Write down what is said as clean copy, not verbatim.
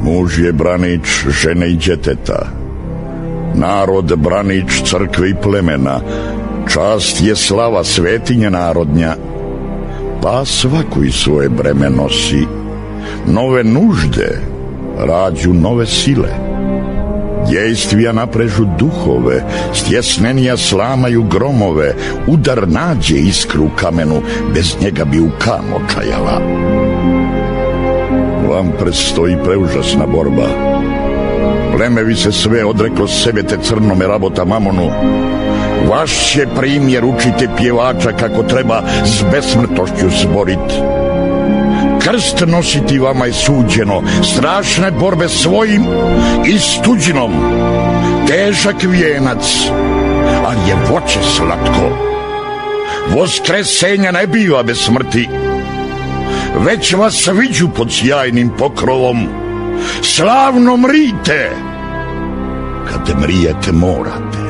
Muž je branič žene i djeteta, narod branič crkve i plemena, čast je slava svetinje narodnja, pa svako i svoje breme nosi, nove nužde rađu nove sile. Djejstvija naprežu duhove, stjesnenija slamaju gromove, udar nađe iskru u kamenu, bez njega bi u kam očajala. Vam predstoji preužasna borba. Plemevi se sve odreklo sebe te crnome rabota mamonu. Vaš će primjer učite pjevača kako treba s besmrtošću zborit. Krst nositi vama je suđeno, strašne borbe svojim i s tuđinom. Težak vijenac, ali je voće slatko. Voskresenja ne biva bez smrti. Već vas viđu pod sjajnim pokrovom. Slavno mrite, kad mrijete morate.